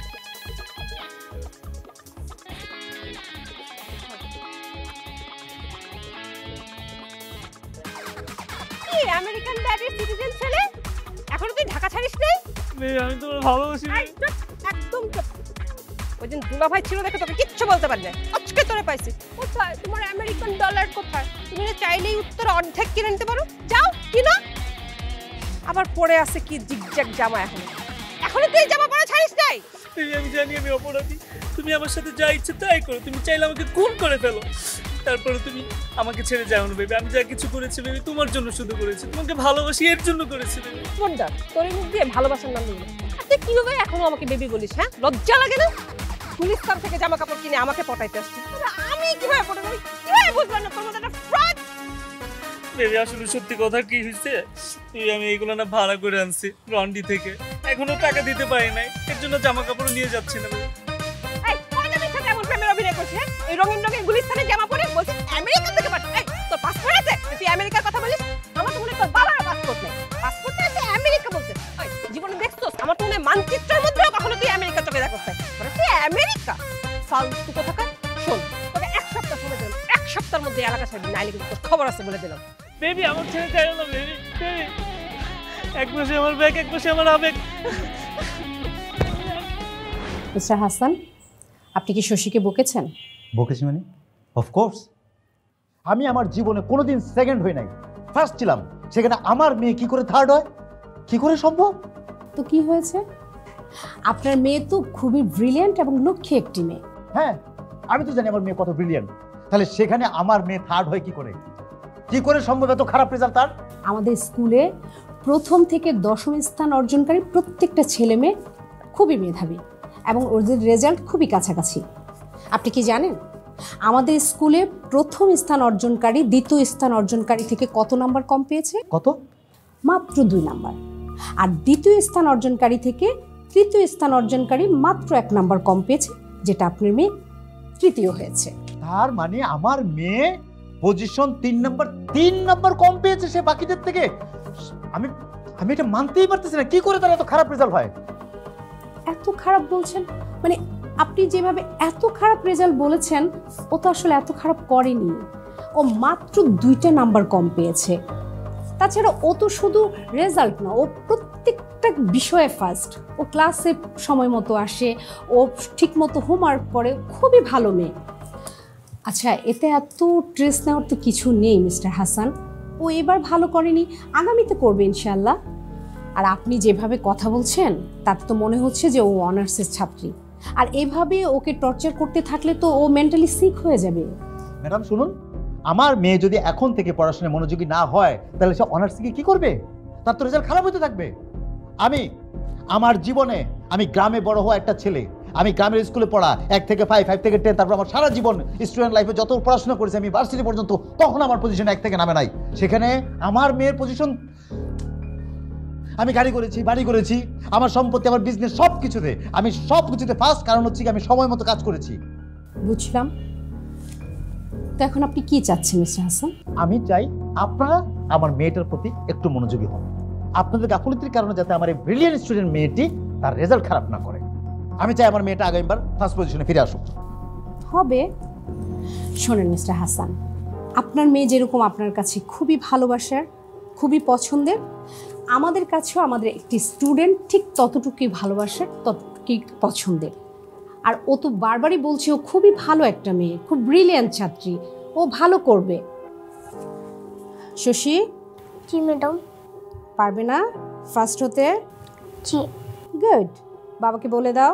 কি আমেরিকান ড্যাডির সিটিজেন ছেলে? এখনো তুই ঢাকা ছাড়িস নাই? আমি তোমার ভালোবাসি। একদম চুপ। ওই দিন দুলা ভাই ছিল দেখে তোকে কিচ্ছু বলতে পারলে, আজকে তোরে পাইছি। কোথায় তোমার আমেরিকান ডলার? কোথায়? তুমি না চাইলেই উত্তর অর্ধেক কিনে নিতে পারো, যাও কিনো। আবার পরে আছে কি জিগজ্যাগ জামা, এখনো তুই জামা পরে ছাড়িস নাই? আমি জানি আমি অপরাধী, তুমি আমার সাথে যা ইচ্ছে তাই করো, তুমি চাইলে আমাকে খুন করে ফেলো, তারপরে তুমি আমাকে ছেড়ে যাও না বেবি। আমি যা কিছু করেছি বেবি তোমার জন্য শুধু করেছি, তোমাকে ভালোবাসি এর জন্য করেছি বেবি। কোনটা তোর মুখ দিয়ে ভালোবাসার নাম নিল? তুই কিভাবে এখনো আমাকে বেবি বলিস? হ্যাঁ, লজ্জা লাগে না? গুলিস্তান থেকে জামা কাপড় কিনে আমাকে পটাইতে আসছিস, আমি কিভাবে পটাবো? কিভাবে বুঝলাম না তোর মধ্যে একটা ফ্রড? বেবি আসলে সত্যি কথা কি হয়েছে, আমি এইগুলো না ভাড়া করে আনছি রন্ডি থেকে, এখনো টাকা দিতে পারি নাই, এর জন্য জামা কাপড় নিয়ে যাচ্ছি না বেবি। এই কয়টা মিথ্যা এমন প্রেমের অভিনয় করছিস? এই রঙিন রঙিন গুলিস্তানে জামা পরে বলছিস আমেরিকা থেকে পাঠাই। এই তোর পাসপোর্ট আছে? তুই আমেরিকার কথা বলিস? আমার তো মনে হয় তোর বাবার পাসপোর্ট নেই। পাসপোর্ট আছে আমেরিকা বলতে? জীবনে দেখছস? আমার তো মনে হয় মানচিত্রের মধ্যেও কখনো তুই আমেরিকা চোখে দেখছিস না। তুই আমেরিকা ফালতু কথা। শোন, তোকে এক সপ্তাহ সময় দিলাম, এক সপ্তাহের মধ্যে এলাকা ছাড়বি, নাইলে কিন্তু তোর খবর আছে বলে দিলাম। বেবি আমার ছেড়ে যায় না বেবি, বেবি এক মাসে আমার ব্যাগ, এক মাসে আমার আবেগ। মিস্টার হাসান, আপনি কি শশীকে বকেছেন? বকেছি মানে? অফকোর্স। আমি আমার জীবনে কোনোদিন সেকেন্ড হই নাই, ফার্স্ট ছিলাম। সেখানে আমার মেয়ে কি করে থার্ড হয়? কি করে সম্ভব? তো কি হয়েছে? আপনার মেয়ে তো খুবই ব্রিলিয়ান্ট এবং লক্ষ্মী একটি মেয়ে। হ্যাঁ, আমি তো জানি আমার মেয়ে কত ব্রিলিয়ান্ট। তাহলে সেখানে আমার মেয়ে থার্ড হয় কি করে? কি করে সম্ভব এত খারাপ রেজাল্ট তার? আমাদের স্কুলে প্রথম থেকে দশম স্থান অর্জনকারী প্রত্যেকটা ছেলে মেয়ে খুবই মেধাবী এবং ওদের রেজাল্ট খুবই কাছাকাছি। আপনি কি জানেন আমাদের স্কুলে প্রথম স্থান অর্জনকারী দ্বিতীয় স্থান অর্জনকারী থেকে কত নাম্বার কম পেয়েছে? কত? মাত্র 2 নাম্বার। আর দ্বিতীয় স্থান অর্জনকারী থেকে তৃতীয় স্থান অর্জনকারী মাত্র 1 নাম্বার কম পেয়েছে, যেটা আপনার মেয়ে তৃতীয় হয়েছে। তার মানে আমার মেয়ে পজিশন 3 নাম্বার কম পেয়েছে সে বাকিদের থেকে। আমি আমি এটা মানতেই পারতেছি না। কি করে তার এত খারাপ রেজাল্ট হয়? এত খারাপ বলছেন মানে আপনি যেভাবে এত খারাপ রেজাল্ট বলেছেন, ও তো আসলে এত খারাপ করেনি। ও মাত্র 2টা নাম্বার কম পেয়েছে। তাছাড়া ও তো শুধু রেজাল্ট না, ও প্রত্যেকটা বিষয়ে ফার্স্ট। ও ক্লাসে সময় মতো আসে, ও ঠিক মতো হোমওয়ার্ক করে, খুবই ভালো মেয়ে। আচ্ছা, এতে এত স্ট্রেস নেওয়ার তো কিছু নেই মিস্টার হাসান। ও এবার ভালো করেনি, আগামীতে করবে ইনশাআল্লাহ। আর আপনি যেভাবে কথা বলছেন তাতে তো মনে হচ্ছে যে ও অনার্সের ছাত্রী। আর এভাবে ওকে টর্চার করতে থাকলে তো ও মেন্টালি সিক হয়ে যাবে। ম্যাডাম শুনুন, আমার মেয়ে যদি এখন থেকে পড়াশোনায় মনোযোগী না হয় তাহলে সে অনার্স থেকে কি করবে? তার তো রেজাল্ট খারাপ হতে থাকবে। আমার জীবনে আমি গ্রামে বড় হওয়া একটা ছেলে। আমি গ্রামের স্কুলে পড়া 1 থেকে 5, 5 থেকে 10, তারপর আমার সারা জীবন স্টুডেন্ট লাইফে যত পড়াশোনা করেছি আমি ভার্সিটি পর্যন্ত, তখন আমার পজিশন 1 থেকে নামে নাই। সেখানে আমার মেয়ের পজিশন, আমি গাড়ি করেছি, বাড়ি করেছি, আমার সম্পত্তি, আমার বিজনেস সব কিছুতে ফার্স্ট। কারণ হচ্ছে কি আমি সময় মতো কাজ করেছি। বুঝলাম। তো এখন আপনি কি চাচ্ছেন মিস্টার হাসান? আমি চাই আপনারা আমার মেয়েটার প্রতি একটু মনোযোগী হন। আপনাদের গাফলতির কারণে যাতে আমার এই ব্রিলিয়ান্ট স্টুডেন্ট মেয়েটি তার রেজাল্ট খারাপ না করে। আমি চাই আমার মেয়েটা আগামীবার ফার্স্ট পজিশনে ফিরে আসুক। হবে। শোনেন মিস্টার হাসান, আপনার মেয়ে যেরকম আপনার কাছে খুবই ভালোবাসার, খুবই পছন্দের, আমাদের কাছেও আমাদের একটি স্টুডেন্ট ঠিক ততটুকুই ভালোবাসার, ততটুকুই পছন্দের। আর ও তো বারবারই বলছে ও খুবই ভালো একটা মেয়ে, খুব ব্রিলিয়ান্ট ছাত্রী, ও ভালো করবে। শশী। জি ম্যাডাম। পারবে না ফার্স্ট হতে? জি। গুড। বাবাকে বলে দাও।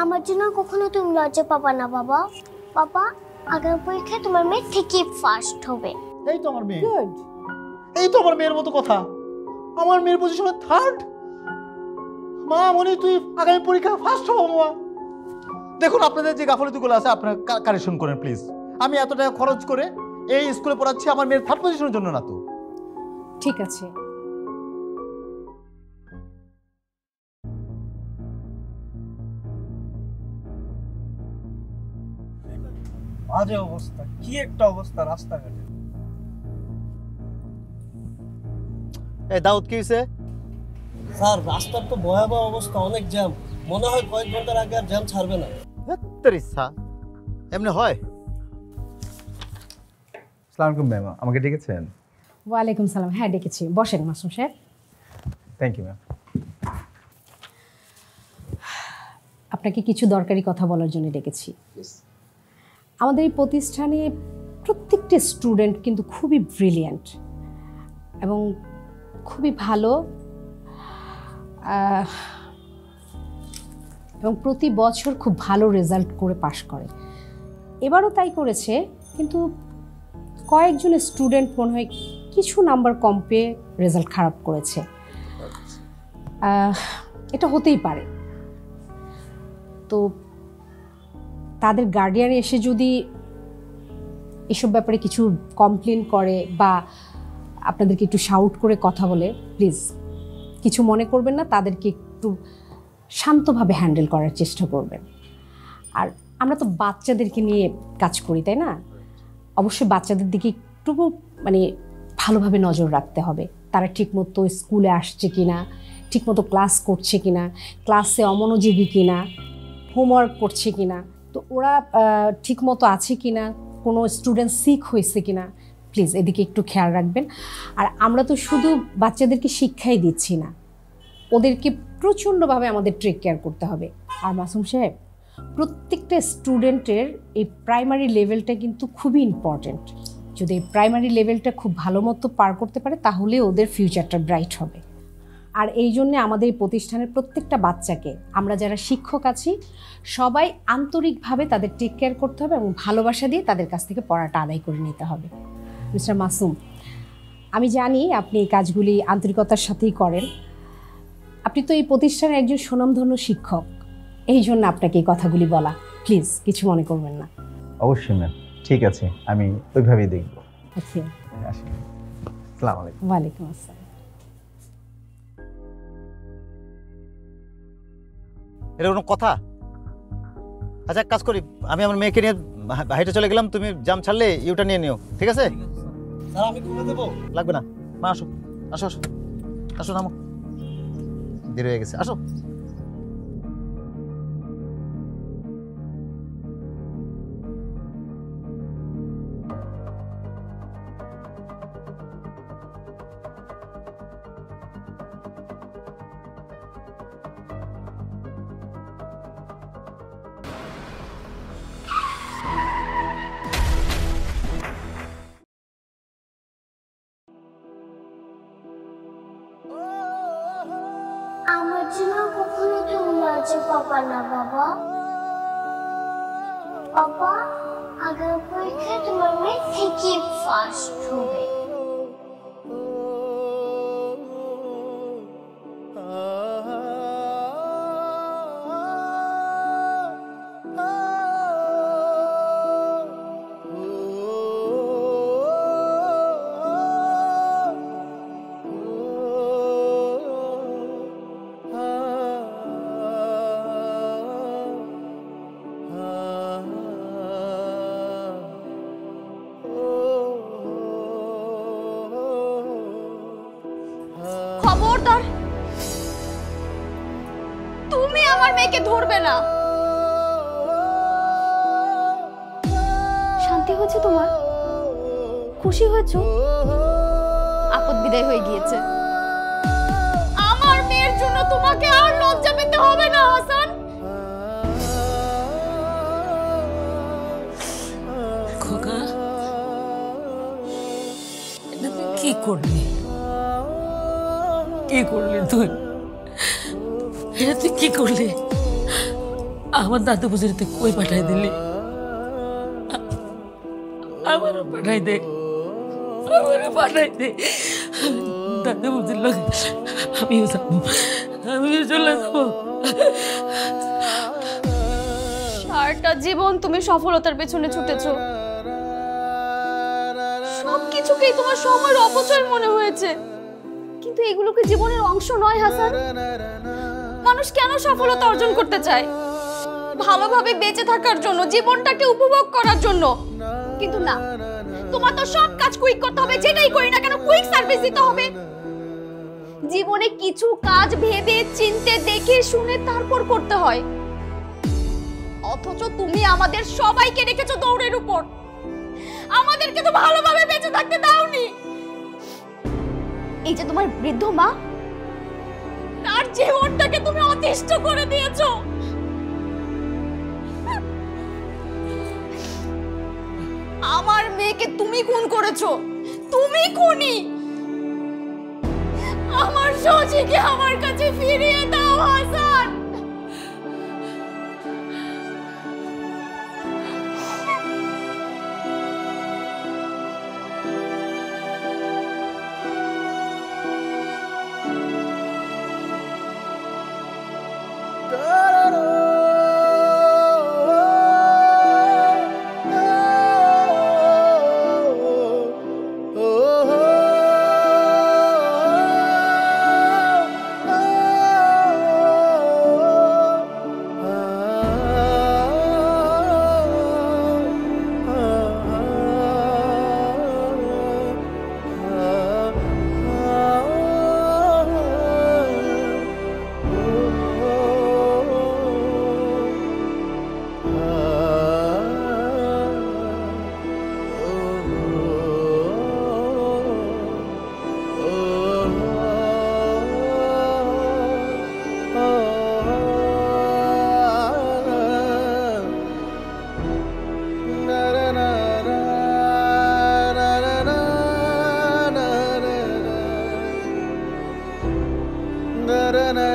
আমার জন্য কখনো তুমি লজ্জা পাবা না বাবা। বাবা, আগামী পরীক্ষায় তোমার মেয়ে ঠিকই ফার্স্ট হবে। এই তো আমার মেয়ে। গুড। এই তো আমার মেয়ের মতো কথা। আমার মেয়ের পজিশনে থার্ড। মা, মনে তুই আগামী পরীক্ষায় ফার্স্ট হবো মা। দেখুন আপনাদের যে গাফলতিগুলো আছে আপনারা কারেকশন করেন প্লিজ। আমি এত টাকা খরচ করে এই স্কুলে পড়াচ্ছি আমার মেয়ের থার্ড পজিশনের জন্য না তো। ঠিক আছে। বাজে অবস্থা, কি একটা অবস্থা রাস্তাঘাটে। এই দাউদ কি হইছে? স্যার, রাস্তার তো ভয়াবহ অবস্থা, অনেক জ্যাম। মনে হয় কয়েক ঘন্টার আগে আর জ্যাম ছাড়বে না। তোর ইচ্ছা এমনি হয়। আসসালামু আলাইকুম ম্যাম, আমাকে ডেকেছেন? ওয়ালাইকুম সালাম। হ্যাঁ ডেকেছি, বসেন মাসুম সাহেব। Thank you ma'am. আপনাকে কিছু দরকারি কথা বলার জন্য ডেকেছি। আমাদের এই প্রতিষ্ঠানে প্রত্যেকটা স্টুডেন্ট কিন্তু খুবই ব্রিলিয়ান্ট এবং খুবই ভালো, এবং প্রতি বছর খুব ভালো রেজাল্ট করে পাশ করে। এবারও তাই করেছে, কিন্তু কয়েকজন স্টুডেন্ট মনে হয় কিছু নাম্বার কম পেয়ে রেজাল্ট খারাপ করেছে। এটা হতেই পারে। তো তাদের গার্ডিয়ান এসে যদি এসব ব্যাপারে কিছু কমপ্লেন করে বা আপনাদেরকে একটু শাউট করে কথা বলে, প্লিজ কিছু মনে করবেন না, তাদেরকে একটু শান্তভাবে হ্যান্ডেল করার চেষ্টা করবেন। আর আমরা তো বাচ্চাদেরকে নিয়ে কাজ করি, তাই না? অবশ্যই বাচ্চাদের দিকে একটু মানে ভালোভাবে নজর রাখতে হবে। তারা ঠিকমতো স্কুলে আসছে কিনা, ঠিকমতো ক্লাস করছে কিনা, ক্লাসে অমনোযোগী কিনা, হোমওয়ার্ক করছে কিনা, তো ওরা ঠিকমতো আছে কিনা, কোনো স্টুডেন্ট সিক হয়েছে কিনা, প্লিজ এদিকে একটু খেয়াল রাখবেন। আর আমরা তো শুধু বাচ্চাদেরকে শিক্ষাই দিচ্ছি না, ওদেরকে প্রচণ্ডভাবে আমাদের টেক কেয়ার করতে হবে। আর মাসুম সাহেব, প্রত্যেকটা স্টুডেন্টের এই প্রাইমারি লেভেলটা কিন্তু খুবই ইম্পর্ট্যান্ট। যদি প্রাইমারি লেভেলটা খুব ভালো মতো পার করতে পারে তাহলে ওদের ফিউচারটা ব্রাইট হবে। আর এই জন্যে আমাদের এই প্রতিষ্ঠানের প্রত্যেকটা বাচ্চাকে আমরা যারা শিক্ষক আছি সবাই আন্তরিকভাবে তাদের টেক কেয়ার করতে হবে এবং ভালোবাসা দিয়ে তাদের কাছ থেকে পড়াটা আদায় করে নিতে হবে। মিস্টার মাসুম, আমি জানি আপনি এই কাজগুলি আন্তরিকতার সাথেই করেন। আপনি তো এই প্রতিষ্ঠানের একজন সুনামধন্য শিক্ষক, এই জন্য আপনাকে এই কথাগুলি বলা। প্লিজ কিছু মনে করবেন না। অবশ্যই ম্যাম, ঠিক আছে, আমি ওইভাবেই দেখবো। আচ্ছা, আসি। আসসালামু আলাইকুম। ওয়ালাইকুম আসসালাম। এটা কোনো কথা? আচ্ছা, এক কাজ করি, আমি আমার মেয়েকে নিয়ে হাইটে চলে গেলাম, তুমি জাম ছাড়লে ইউটা নিয়ে নিও, ঠিক আছে? স্যার আমি খুলে দেবো? লাগবে না, মা আসো আসো আসো আসো, নামো, দেরি হয়ে গেছে, আসো। আমার জন্য কখনো তুমি লজ্জা পাবা না বাবা। বাবা, আগামী পরীক্ষায় তোমার মেয়ে ঠিকই ফার্স্ট হবে। খবরদার, তুমি আমার মেয়েকে ধরবে না। শান্তি হয়েছে তোমার? খুশি হয়েছো? আপদ বিদায় হয়ে গিয়েছে। আমার মেয়ের জন্য তোমাকে আর লজ্জা পেতে হবে না হাসান। খোকা, এটা তুই কি করলি? কি করলি তুই? এটা তুই কি করলি? আমার দাদু বুঝে তুই কই পাঠাই দিলি? আমারও পাঠাই দে, আমারও পাঠাই দে। দাদু বুঝির লোক আমিও যাবো, আমিও চলে যাবো। সারাটা জীবন তুমি সফলতার পেছনে ছুটেছো, সবকিছুকেই তোমার সময়ের অপচয় মনে হয়েছে, কিন্তু এগুলোকে জীবনের অংশ নয় হাসান। মানুষ কেন সফলতা অর্জন করতে চায়? ভালোভাবে বেঁচে থাকার জন্য, জীবনটাকে উপভোগ করার জন্য। কিন্তু না, তোমার তো সব কাজ কুইক করতে হবে, যেটাই করি না কেন কুইক সার্ভিস দিতে হবে। জীবনে কিছু কাজ ভেবে চিন্তে দেখে শুনে তারপর করতে হয়। অথচ তুমি আমাদের সবাইকে রেখেছো দৌড়ের উপর, আমাদেরকে তো ভালোভাবে বেঁচে থাকতে দাওনি। এই যে তোমার বৃদ্ধ মা, তার জীবনটাকে তুমি অতিষ্ঠ করে দিয়েছো। আমার মেয়েকে তুমি খুন করেছো, তুমি খুনি। আমার সজিকে আমার কাছে ফিরিয়ে দাও হাসান। না